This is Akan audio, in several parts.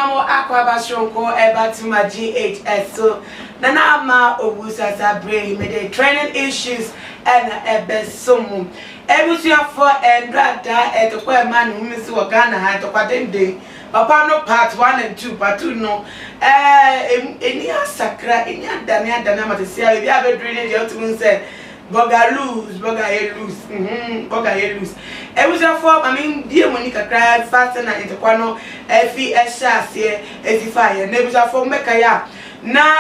mamo akwaba shonko eba to my GHS so nana ama obusa sabre me the training issues and ebesomu ebusia for endrada etokwa man humisi wa Ghana ha etokwa dende papa no part 1 and 2 part 2 no eni asakra eni adane amatesia ebi abedrine je otumun say boga lose boga ye lose ebusia for mami die moni kakra fast na etokwa no efi ehase efifa ye na ebusia for meka ya na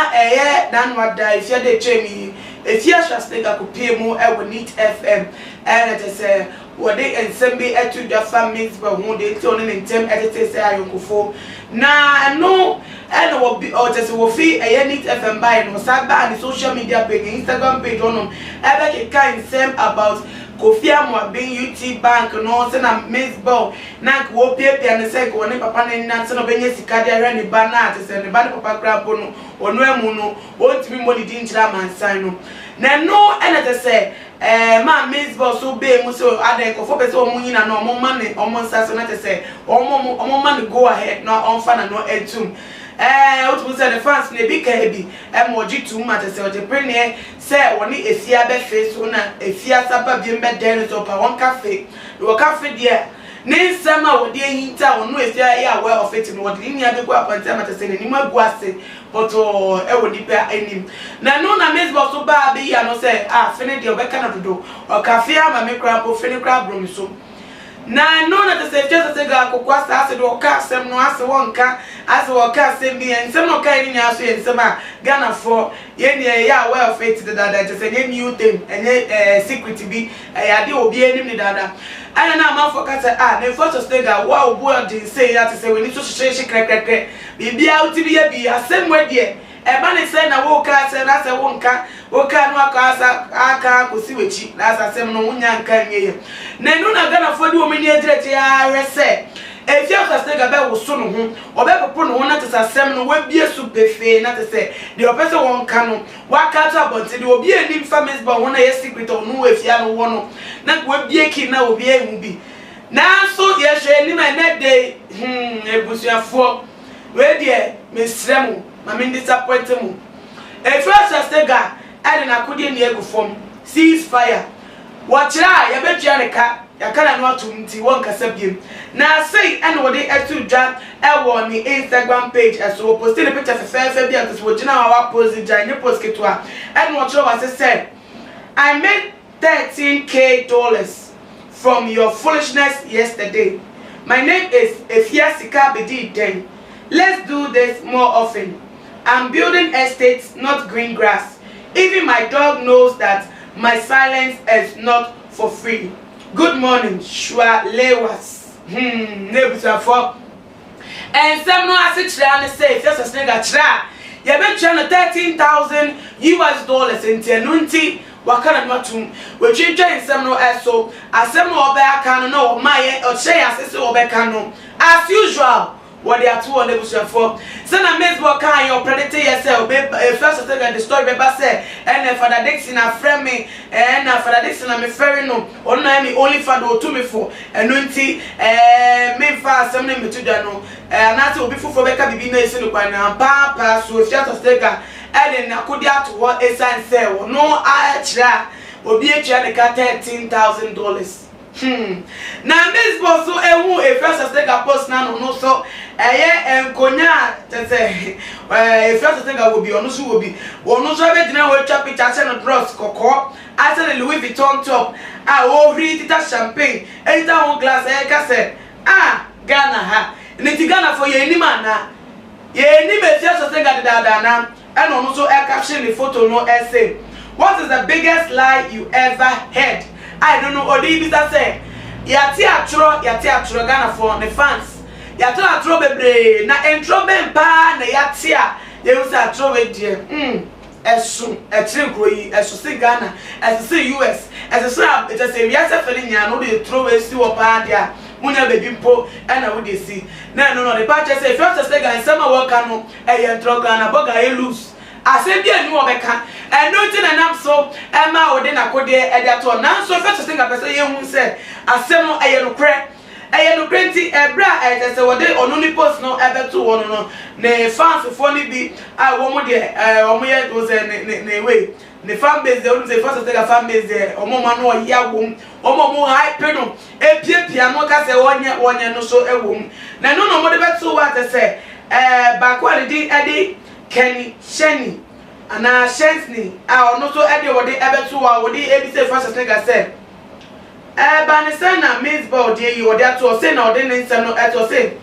dan wada ifia de chemi ifia shastega ko piemu e Neat FM and it is what they ensemble etu da families but who they turn in term edit say ayonkofo na no and will be or just will feel Neat FM by no saba and social media page Instagram page on ebe kind same about Kofi Amwa being UT Bank no se na Miss Ball na ko piepia ne se ko ne papa ne na se no benye sika dia hwe ne ba na ate se ne ba ne papa krabo no onu emu no ontimi mo di nchira mansan no na no ene te se ma Miss Ball so be mu so aden ko fo pese o mu nyina no mo ma ne o mo nsa so na te se o mo ma ne go ahead no on fa na no etum what say the fans ne bi ka bi emoji too much say o de prene say woni efia be face so na efia saba bi mbe den so pa won cafe wo cafe there ne nsama wo de hinta wonu efia ya aware of it no wo de nia be go apanta mata say ni magu ase but wo ni pa anim na no na mesbo so ba be ya no say fene de obeka na dodo o cafe ama me kra po fene kra brom so na no na te se just say ga kokwa sa ase do ka asem no ase wonka ase wo ka asem bi ensem no ka ni nya so ensem a Ghana for ye ne ya well fit the dada te se ne new thing enye secret bi ya de obi enim ni dada ana na ma for ka say na photo stay ga wa obo de say ya te se we ni so hye krekrekre bibia uti bi ya bi asem we de eba ne say na wo ka say na say wonka wo ka no aka ko si wechi na asem no wonya nka nye na no na Ghana for di o meni ejirete ya rese efia kasega be wo so no ho obepopo no ho na tesa asem no wa bie su pefe na tese de opese wonka no waka to abonte de obi anim families ba ho na ye secret no efia no wo no na wa bie ki na obi ehu bi na so ye hwe ni ma na de ebusuafo we de mesremu ma me disappoint mu efia kasega ade na kodie ni egu fom ceasefire watchra ya betua ne ka ya kana no atumti won kasa biem na sei ene wode etu dwa ewo ni Instagram page so post the picture fe bia to wo gina wa post ja nye post ketwa ene wo chro wa say I made $13K from your foolishness yesterday. My name is Efia Sika Bedi Den. Let's do this more often. I'm building estates, not green grass. Even my dog knows that my silence is not for free. Good morning, Shua Lewas. Nebusafo. And some no asitra and say, just a snagger tra. You been trying $13,000 in Tenunti. Wakana matum. We change some no eso. As some no obeka no my or say as obeka as usual. What they are two on the bush for. Sana Miss Boka, your predator yourself, first thing the story baby say, and Father Dixon a friend me, and Father Dixon I'm a ferry no, or no me only father to me for, and nunti, me fast some name to Dano, and that will be for Becca be no sin upon Papa, so if just a sticker, and then I could out to what a sign say, no, I try, will be a chanica $13,000. Na Miss Boss so ehu e first take a post na no so enkonya tete e first take a will be onu so will be onu so be dina we twa picture say no dross kokko ase the Louis Vuitton top o ri tita champagne enta one glass ka say Ghana ha niti Ghana for ye ni mana ye ni me first take a dada na and onu so e caption the photo no essay. What is the biggest lie you ever heard? I don't know what it say. Yati atro Ghana for the fans. Yati atro bebre na entro bempa na yatia. Ye usa atro we die. Esu etrinkro yi esu si Ghana, esu si US, esu so it say we ase fele nya no dey throw we si wo pa dia. Munya baby mpo e na wo dey see. Na no the patch say first say Ghana sama wo ka no e ye entro Ghana boga e lose. Asem bia nu obeka eno ti na nam so ma wo de na kode e de to na so first thing person ye hu say asem no eye no kre no krenti ebra say wo dey only post no ebe to one no ne fans for ni bi wo mo de wo mo ye do say ne way ne fan base dey only say first say fan base dey omo ma no ya wom omo mo hype no epiepia no ka say wonye no so ewom na no mo de beto what say ba quality edi Kenny Sheni ana Shensni no so edi wo de ebeto wa wo de ebi say first say Banisana Mitzvah dear you or that to say no then in some no at or say.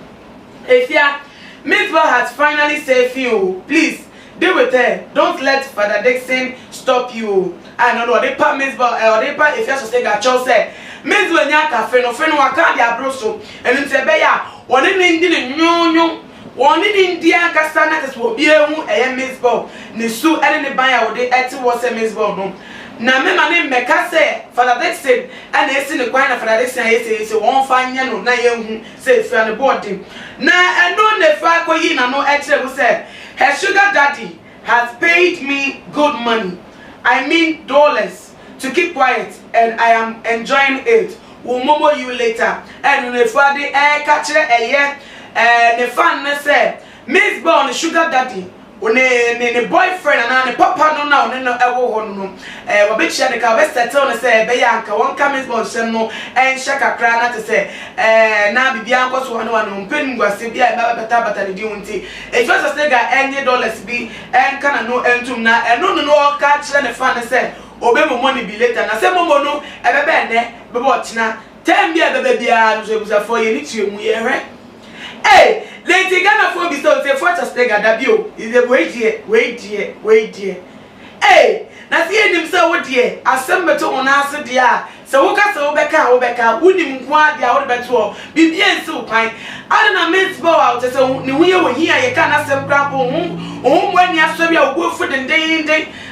Efia Mitzvah has finally saved you. Please deal with her. Don't let Father Dixon stop you. I don't know they part Mitzvah or they part if you say that Charles said Mitzvah nyaka feno waka dia broso and in Sebeya one in Indian nyonyo one in India Castana is will be a Mitzvah. Nisu and the buyer or the eti was a Mitzvah no. Na me mane meka say Father Dixon and esi ne kwan na Father Dixon say won fa nya no na yehu say fa ne body na eno ne fa koyi na no ekere say her sugar daddy has paid me good money, I mean dollars, to keep quiet and I am enjoying it. We'll momo you later. And ne fa de catcher ne fan ne say Miss Born sugar daddy ne boyfriend and ne papa no now no ewo ho no we be chia de ka we settle no say be ya nka won come Miss Born no en shaka kra na te say na bibia nko so no no mpenu gwase bia ba beta ne di unti e first say ga enye dollars bi en kana no entum na eno no ka kire ne fa ne say obe mo money bi later na say momo no ebebe ne be bo china tem bia bebe bia no so ebusa for ye ni tuemu ye hwe. Hey, Lady Ghana for be so say for just take adabio. Is a wait dear. Hey, na see him say what dear. Assemble to on answer dear. So woka so obeka unim kwa dia wo beto. Bibia so pan. Ada na mates bow out say ni wo ye here ye kan asem krampo ho mwani aso bia ogo fu den.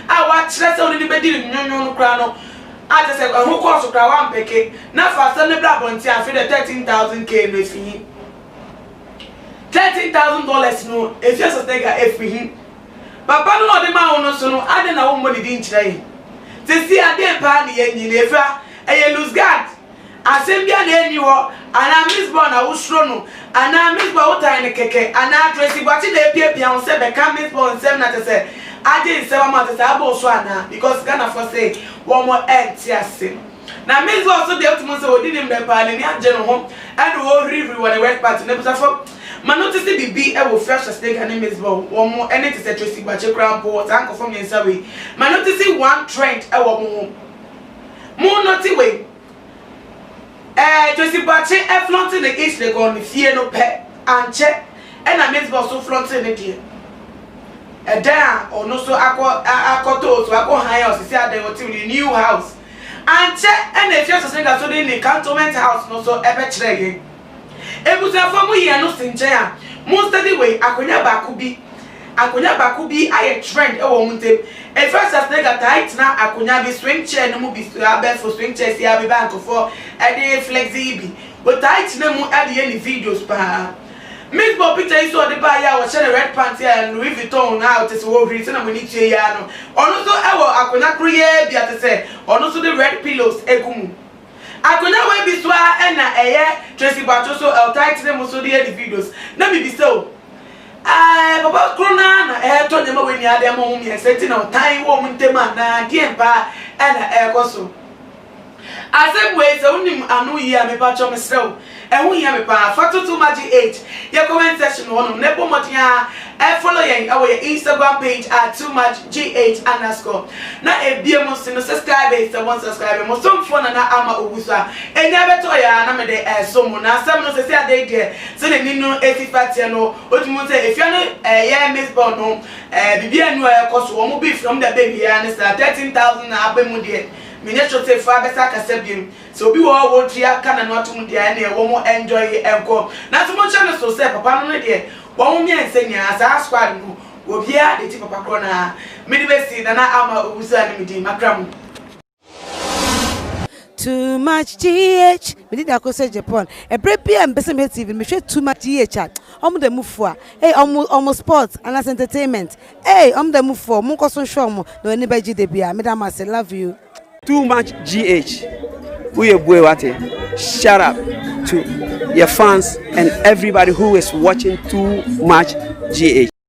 A wa kire say oni be di nyonyo no kra no. Ada say ho ko so kra wan peke. Na fa asem ne bra bonti afi the 13,000k no fi. $13,000 no if you sustain ga efi papa no de ma wono so no ade na wo mo di nchire te si ade pa na ye nyi lefa e lose guard asem bia na eni ho ana Miss Born na wo suro no ana Miss Born wo tan ne keke ana Tracy Bati na epiepia won se be ka Miss Born sem na te se ade se ma te se abo so ana because Ghana for say one more ase na Miss Born so de otumo se odi nim be pa ni age no ho and wo review wo the work part na busa for ma notice bibi e wo fresh steak and Miss Born one more any to say Tracy Bati crown po what anko from yensa we ma notice one trend e wo mo notice we Tracy Bati e flaunting the east le go ni fie no pe anche e na Miss Born so flaunting ne die e da ono so akoto so akọ house si ade wo ti new house anche e na fie so singa so dey in cantonment house no so e be kire ebusa famu ye no sinche a mo study way akonya baku bi aye trend e wo muntem e first as nega tight na akonya bi swing chair no mu bi abel for swing chair si abi bank for e dey flexi bi but tight na mu ade ye ni videos pa Miss Bob picture is so the buy ya wo share red pants and Louis Vuitton now to so read na mo ni tie ya no ono so e wo akonya kroye bi atese ono so the red pillows egumu akona we bi so a na eye Tracy Bati so el tight them so the videos na bi so papa krona na to nyama we ni ade mo mi seti na time wo muntema na die mpa na koso asem we so unim anu yi a me pa cho me srew ehu yi me pa Fatu Too Much 8 your comment section one ne po motia follow yen our Instagram page at Too Much GH_ na ebie mo sino subscribe is one subscribe mo some phone na ama ogusa enya beto ya na me de so mo na asem no se se ade de se ne ninu 85 no otumu se efia no ye Miss Born no bibia nu ekoso wo mo be from the baby ya ne 13,000 na abemu de minye chote fa besa kasebiem so obi wo tria kana no atum de na e wo mo enjoy enko na to mo channel so say papa no de wo mo mi ensenya asa squad no obi a de ti papa ko na me de besi na ama obusa ni me di makram Too Much GH me did akose Japan e brebi am bese me TV me hwe Too Much GH omo de mufo hey omo sports and entertainment hey omo de mufo mo koso show mo no ni ba gide bia me da ma say love you Too Much GH. Who you boy what? Shut up. your fans, and everybody who is watching Too Much GH.